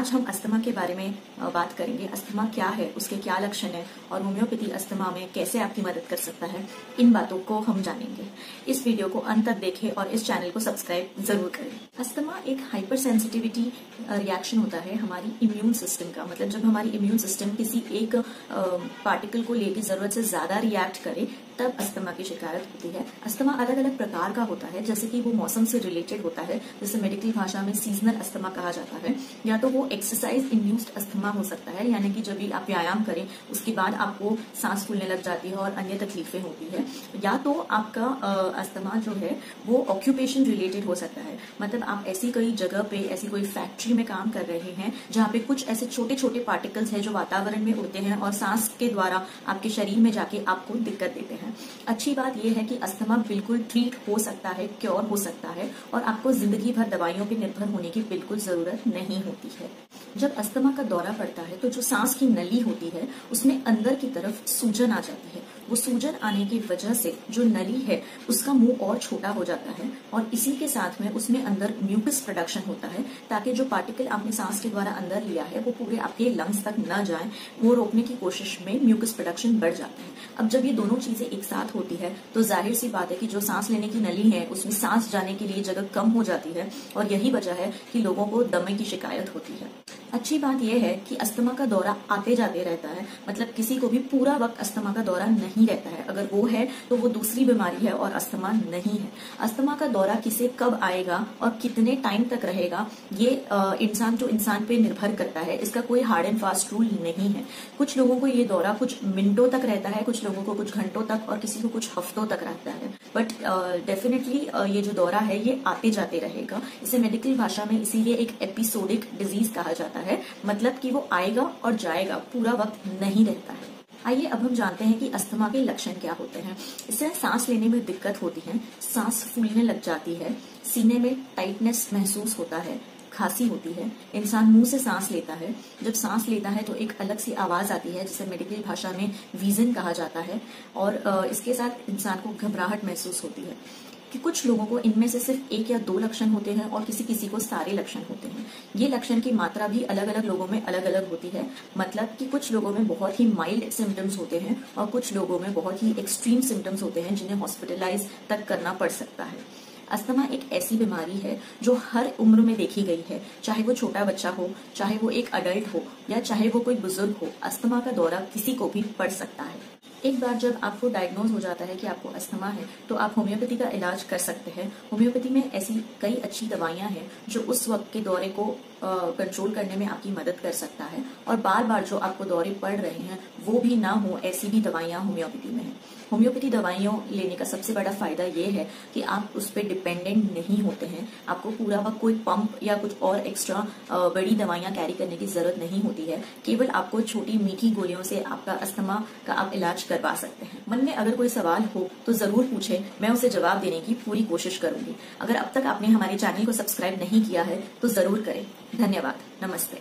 आज हम अस्थमा के बारे में बात करेंगे। अस्थमा क्या है, उसके क्या लक्षण है और होम्योपैथी अस्थमा में कैसे आपकी मदद कर सकता है, इन बातों को हम जानेंगे। इस वीडियो को अंत तक देखें और इस चैनल को सब्सक्राइब जरूर करें। अस्थमा एक हाइपर सेंसिटिविटी रिएक्शन होता है हमारी इम्यून सिस्टम का। मतलब जब हमारी इम्यून सिस्टम किसी एक पार्टिकल को लेकर जरूरत से ज्यादा रिएक्ट करे तब अस्थमा की शिकायत होती है। अस्थमा अलग अलग प्रकार का होता है, जैसे कि वो मौसम से रिलेटेड होता है, जैसे मेडिकल भाषा में सीजनल अस्थमा कहा जाता है, या तो वो एक्सरसाइज इंड्यूस्ड अस्थमा हो सकता है, यानी कि जब भी आप व्यायाम करें उसके बाद आपको सांस फूलने लग जाती है और अन्य तकलीफें होती है, या तो आपका अस्थमा जो है वो ऑक्यूपेशन रिलेटेड हो सकता है। मतलब आप ऐसी कोई जगह पे, ऐसी कोई फैक्ट्री में काम कर रहे हैं जहाँ पे कुछ ऐसे छोटे छोटे पार्टिकल्स हैं जो वातावरण में उड़ते हैं और सांस के द्वारा आपके शरीर में जाके आपको दिक्कत देते हैं। अच्छी बात यह है कि अस्थमा बिल्कुल ट्रीट हो सकता है, क्योर हो सकता है और आपको जिंदगी भर दवाइयों पर निर्भर होने की बिल्कुल जरूरत नहीं होती है। जब अस्थमा का दौरा पड़ता है तो जो सांस की नली होती है उसमें अंदर की तरफ सूजन आ जाती है। वो सूजन आने की वजह से जो नली है उसका मुंह और छोटा हो जाता है और इसी के साथ में उसमें अंदर म्यूकस प्रोडक्शन होता है, ताकि जो पार्टिकल आपने सांस के द्वारा अंदर लिया है वो पूरे आपके लंग्स तक न जाए। वो रोकने की कोशिश में म्यूकस प्रोडक्शन बढ़ जाता है। अब जब ये दोनों चीजें एक साथ होती है तो जाहिर सी बात है कि जो सांस लेने की नली है उसमें सांस जाने के लिए जगह कम हो जाती है और यही वजह है कि लोगों को दमे की शिकायत होती है। अच्छी बात यह है कि अस्थमा का दौरा आते जाते रहता है। मतलब किसी को भी पूरा वक्त अस्थमा का दौरा नहीं रहता है। अगर वो है तो वो दूसरी बीमारी है और अस्थमा नहीं है। अस्थमा का दौरा किसे कब आएगा और कितने टाइम तक रहेगा ये इंसान टू इंसान पे निर्भर करता है। इसका कोई हार्ड एंड फास्ट रूल नहीं है। कुछ लोगों को ये दौरा कुछ मिनटों तक रहता है, कुछ लोगों को कुछ घंटों तक और किसी को कुछ हफ्तों तक रहता है। बट डेफिनेटली ये जो दौरा है ये आते जाते रहेगा। इसे मेडिकल भाषा में इसीलिए एक एपिसोडिक डिजीज कहा जाता है। मतलब कि वो आएगा और जाएगा, पूरा वक्त नहीं रहता है। आइए अब हम जानते हैं कि अस्थमा के लक्षण क्या होते हैं। इससे सांस लेने में दिक्कत होती है, सांस फूलने लग जाती है, सीने में टाइटनेस महसूस होता है, खांसी होती है, इंसान मुंह से सांस लेता है। जब सांस लेता है तो एक अलग सी आवाज आती है जिसे मेडिकल भाषा में वीजन कहा जाता है और इसके साथ इंसान को घबराहट महसूस होती है। कि कुछ लोगों को इनमें से सिर्फ एक या दो लक्षण होते हैं और किसी किसी को सारे लक्षण होते हैं। ये लक्षण की मात्रा भी अलग अलग लोगों में अलग अलग होती है। मतलब कि कुछ लोगों में बहुत ही माइल्ड सिम्टम्स होते हैं और कुछ लोगों में बहुत ही एक्सट्रीम सिम्टम्स होते हैं जिन्हें हॉस्पिटलाइज तक करना पड़ सकता है। अस्थमा एक ऐसी बीमारी है जो हर उम्र में देखी गई है, चाहे वो छोटा बच्चा हो, चाहे वो एक अडल्ट हो या चाहे वो कोई बुजुर्ग हो। अस्थमा का दौरा किसी को भी पड़ सकता है। एक बार जब आपको डायग्नोज हो जाता है कि आपको अस्थमा है तो आप होम्योपैथी का इलाज कर सकते हैं। होम्योपैथी में ऐसी कई अच्छी दवाइयां हैं जो उस वक्त के दौरे को कंट्रोल करने में आपकी मदद कर सकता है और बार बार जो आपको दौरे पड़ रहे हैं वो भी ना हो, ऐसी भी दवाइयां होम्योपैथी में है। होम्योपैथी दवाइयों लेने का सबसे बड़ा फायदा ये है कि आप उस पर डिपेंडेंट नहीं होते हैं। आपको पूरा वक्त कोई पंप या कुछ और एक्स्ट्रा बड़ी दवाइयां कैरी करने की जरूरत नहीं होती है। केवल आपको छोटी मीठी गोलियों से आपका अस्थमा का आप इलाज करवा सकते हैं। मन में अगर कोई सवाल हो तो जरूर पूछें, मैं उसे जवाब देने की पूरी कोशिश करूंगी। अगर अब तक आपने हमारे चैनल को सब्सक्राइब नहीं किया है तो जरूर करें। धन्यवाद। नमस्ते।